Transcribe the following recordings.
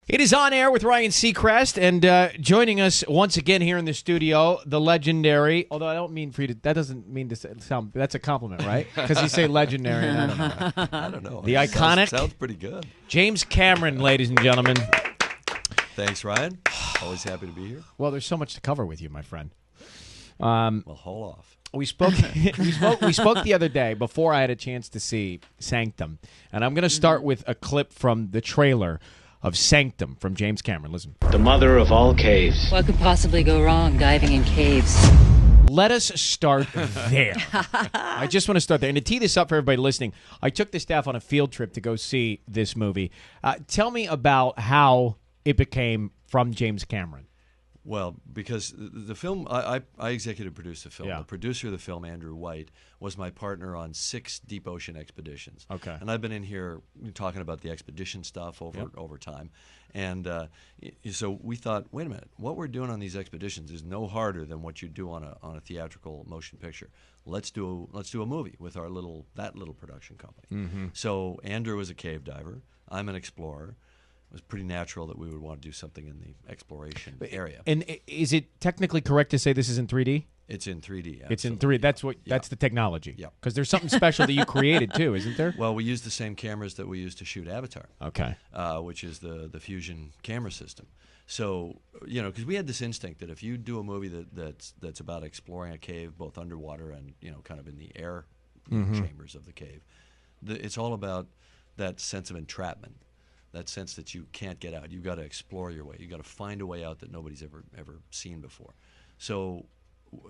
It is On Air with Ryan Seacrest, and joining us once again here in the studio, the legendary, although I don't mean for you to, that doesn't mean to sound, that's a compliment, right? Because you say legendary, and I don't know. I don't know. The iconic. Sounds pretty good. James Cameron, ladies and gentlemen. Thanks, Ryan. Always happy to be here. Well, there's so much to cover with you, my friend. Well, hold off. We spoke the other day before I had a chance to see Sanctum, and I'm going to start with a clip from the trailer of Sanctum from James Cameron. Listen. The mother of all caves. What could possibly go wrong diving in caves? Let us start there. I just want to start there. And to tee this up for everybody listening, I took the staff on a field trip to go see this movie. Tell me about how it became from James Cameron. Well, because the film, I executive produced the film. Yeah. The producer of the film, Andrew White, was my partner on 6 deep ocean expeditions. Okay. And I've been in here talking about the expedition stuff over time. And so we thought, wait a minute, what we're doing on these expeditions is no harder than what you do on a theatrical motion picture. Let's do a movie with our little production company. Mm-hmm. So Andrew was a cave diver. I'm an explorer. It was pretty natural that we would want to do something in the exploration area. And is it technically correct to say this is in 3D? It's in 3D. Absolutely. It's in 3D. That's the technology. Yeah. Because there's something special that you created too, isn't there? Well, we use the same cameras that we use to shoot Avatar. Okay. Which is the Fusion camera system. So, because we had this instinct that if you do a movie that's about exploring a cave, both underwater and kind of in the air chambers of the cave, it's all about that sense of entrapment. That sense that you can't get out. You've got to explore your way. You've got to find a way out that nobody's ever seen before. So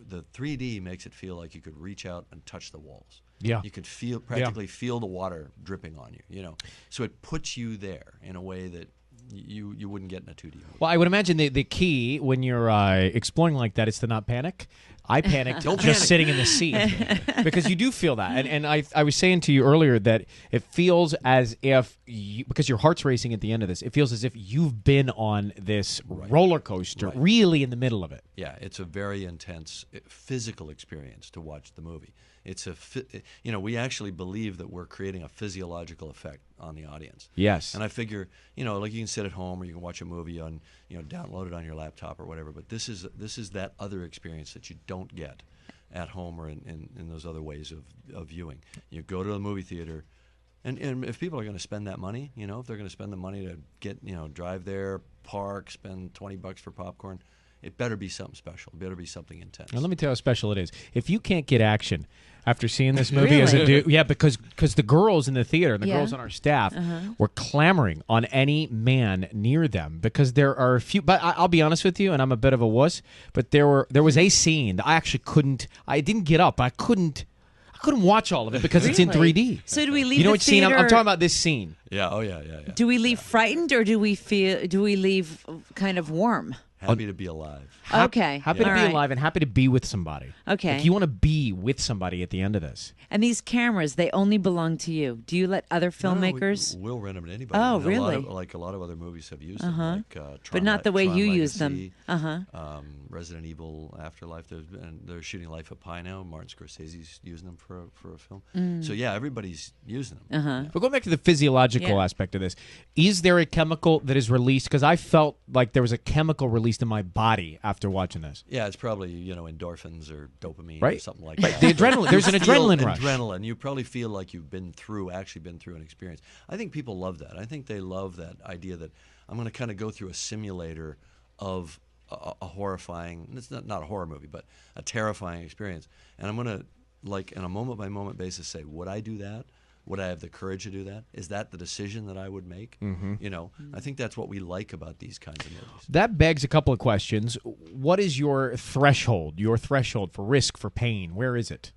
the 3D makes it feel like you could reach out and touch the walls. Yeah. You could practically feel the water dripping on you, So it puts you there in a way that you wouldn't get in a 2D movie. Well, I would imagine the key when you're exploring like that is to not panic. I panicked just sitting in the seat because you do feel that. And I was saying to you earlier that it feels as if, because your heart's racing at the end of this, it feels as if you've been on this roller coaster really in the middle of it. Yeah, it's a very intense physical experience to watch the movie. It's we actually believe that we're creating a physiological effect on the audience. Yes. And I figure, like you can sit at home or you can watch a movie on, download it on your laptop or whatever, but this is that other experience that you don't get at home or in those other ways of viewing. You go to a movie theater, and if people are going to spend that money, if they're going to spend the money to get, drive there, park, spend $20 for popcorn, it better be something special. It better be something intense. Now, let me tell you how special it is. If you can't get action after seeing this movie as a dude, because the girls in the theater and the girls on our staff were clamoring on any man near them because there are a few. But I'll be honest with you, and I'm a bit of a wuss, but there was a scene that I actually couldn't. I didn't get up. I couldn't watch all of it because it's in 3D. So do we leave? You know the what scene? I'm theater- talking about this scene. Yeah. Oh yeah. Do we leave frightened or do we leave kind of warm? Happy to be alive. Okay. Happy to All be right. alive and happy to be with somebody. Okay. Like you want to be with somebody at the end of this. And these cameras, they only belong to you. Do you let other filmmakers? No, we'll rent them to anybody. Oh, And really? A lot of other movies have used them, like Tron, But not the way Tron you Legacy, use them. Resident Evil Afterlife. They're shooting Life of Pi now. Martin Scorsese's using them for a film. So yeah, everybody's using them. But going back to the physiological aspect of this, is there a chemical that is released? Because I felt like there was a chemical released in my body after watching this. Yeah, it's probably endorphins or dopamine or Right. something like that. The adrenaline. There's an You feel adrenaline rush. Adrenaline. You probably feel like you've actually been through an experience. I think people love that. I think they love that idea that I'm going to kind of go through a simulator of a horrifying. It's not a horror movie, but a terrifying experience. And I'm going to, like, in a moment by moment basis, say, would I do that? Would I have the courage to do that? Is that the decision that I would make? I think that's what we like about these kinds of movies. That begs a couple of questions. What is your threshold? Your threshold for risk, for pain? Where is it?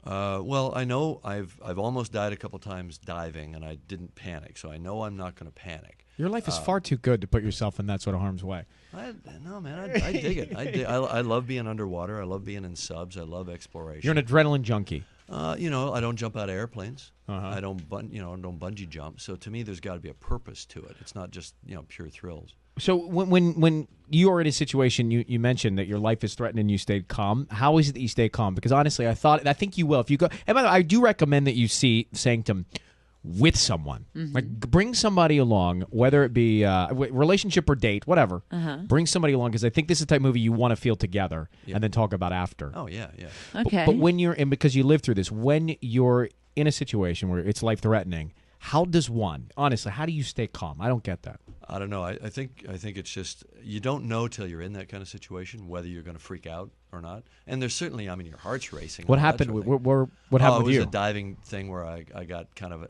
Well, I know I've almost died a couple times diving, and I didn't panic, so I know I'm not going to panic. Your life is far too good to put yourself in that sort of harm's way. No, man, I dig it. I love being underwater. I love being in subs. I love exploration. You're an adrenaline junkie. I don't jump out of airplanes. I don't bungee jump. So to me, there's got to be a purpose to it. It's not just pure thrills. So when you are in a situation, you mentioned that your life is threatened and you stayed calm. How is it that you stay calm? Because honestly, I think you will. If you go, and by the way, I do recommend that you see Sanctum with someone. Like, bring somebody along, whether it be relationship or date, whatever. Bring somebody along, because I think this is the type of movie you want to feel together and then talk about after. Oh, yeah. Okay. But when you're in, because you lived through this, when you're in a situation where it's life-threatening, how does one, honestly, how do you stay calm? I don't get that. I don't know. I think it's just you don't know till you're in that kind of situation whether you're going to freak out or not. And there's certainly, I mean, your heart's racing. What happened? What happened with you? It was a diving thing where I got kind of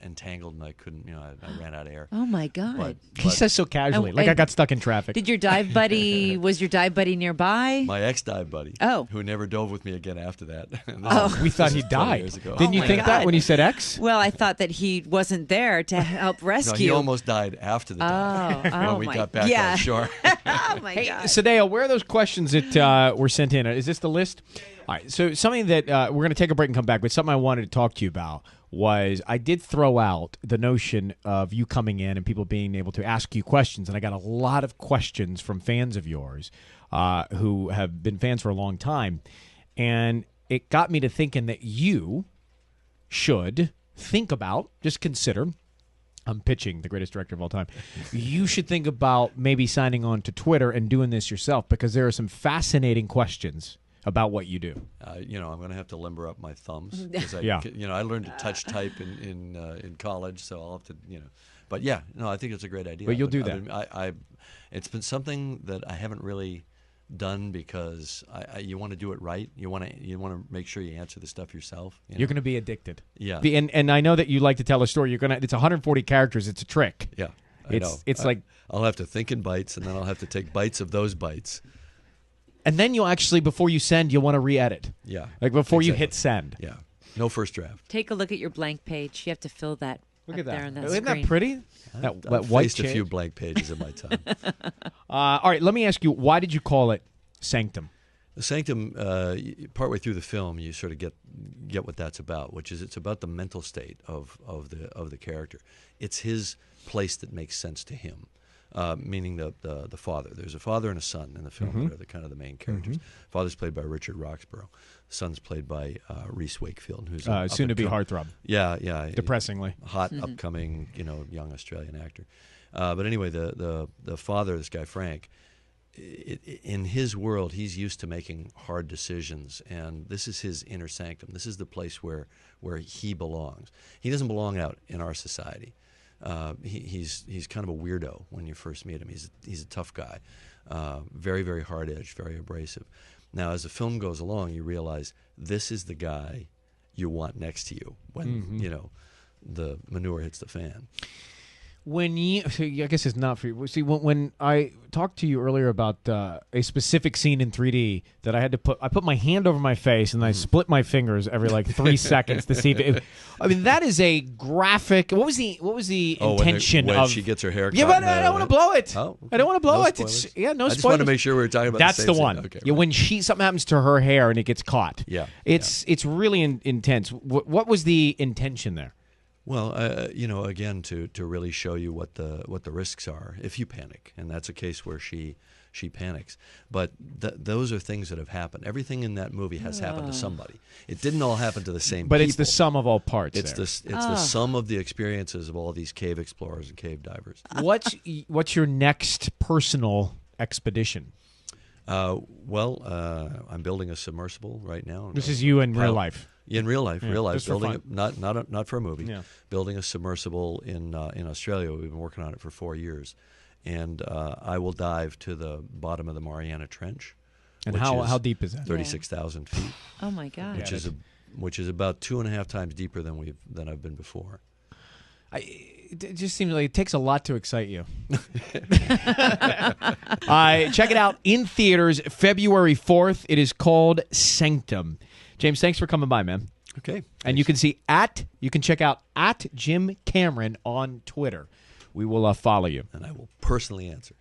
entangled and I couldn't, I ran out of air. Oh my God! He says so casually, like I got stuck in traffic. Did your dive buddy? Was your dive buddy nearby? My ex-dive buddy. Oh. Who never dove with me again after that. We thought he died. Didn't you think that when you said ex? Well, I thought that he wasn't there to help rescue. No, he almost died after the dive when we got back on shore. Oh my God! Sadeo, where are those questions that were sent in? Is this the list? All right. So something that we're going to take a break and come back, but something I wanted to talk to you about was I did throw out the notion of you coming in and people being able to ask you questions, and I got a lot of questions from fans of yours who have been fans for a long time, and it got me to thinking that you should think about, just consider. I'm pitching the greatest director of all time. You should think about maybe signing on to Twitter and doing this yourself, because there are some fascinating questions about what you do. I'm going to have to limber up my thumbs because I learned to touch type in college, so I'll have to, But yeah, no, I think it's a great idea. But you'll do that. It's been something that I haven't really done because you want to do it right. You want to make sure you answer the stuff yourself. You're going to be addicted. Yeah. And I know that you like to tell a story. It's 140 characters. It's a trick. Yeah. It's like I'll have to think in bites, and then I'll have to take bites of those bites. And then you'll actually, before you send, you'll want to re-edit. Yeah. Like before you hit send. Yeah. No first draft. Take a look at your blank page. You have to fill that. Look at that. There on that Isn't screen. that pretty? I've white faced a few blank pages in my time. All right, let me ask you, why did you call it Sanctum? The Sanctum, partway through the film, you sort of get what that's about, which is it's about the mental state of the character. It's his place that makes sense to him, meaning the father. There's a father and a son in the film that are the kind of the main characters. Father's played by Richard Roxburgh. Son's played by Reese Wakefield, who's soon to be heartthrob. Yeah. Depressingly hot, upcoming, young Australian actor. But anyway, the father, this guy Frank, in his world, he's used to making hard decisions, and this is his inner sanctum. This is the place where he belongs. He doesn't belong out in our society. He's kind of a weirdo when you first meet him. He's a tough guy, very, very hard-edged, very abrasive. Now, as the film goes along, you realize this is the guy you want next to you when the manure hits the fan. I guess it's not for you. See, when I talked to you earlier about a specific scene in 3D that I put my hand over my face and I split my fingers every like 3 seconds to see if that is a graphic. What was the intention when of she gets her hair cut? Yeah, but I don't want to blow it. Oh, okay. I don't want to blow No it. spoilers. No spoilers. I just want to make sure we were talking about That's the same the one. scene. Okay, yeah, right. when something happens to her hair and it gets caught. Yeah, it's really intense. What was the intention there? Well, again, to really show you what the risks are if you panic, and that's a case where she panics. But those are things that have happened. Everything in that movie has happened to somebody. It didn't all happen to the same But people. it's the sum of all parts. It's the sum of the experiences of all these cave explorers and cave divers. What's your next personal expedition? I'm building a submersible right now. This is you in real life. In real life, just for building fun. not for a movie. Yeah. Building a submersible in Australia. We've been working on it for 4 years, and I will dive to the bottom of the Mariana Trench. And how deep is that? 36,000 feet. Oh my God! Which is about 2.5 times deeper than I've been before. It just seems like it takes a lot to excite you. Check it out in theaters February 4th. It is called Sanctum. James, thanks for coming by, man. Okay. And you can check out @Jim Cameron on Twitter. We will follow you. And I will personally answer.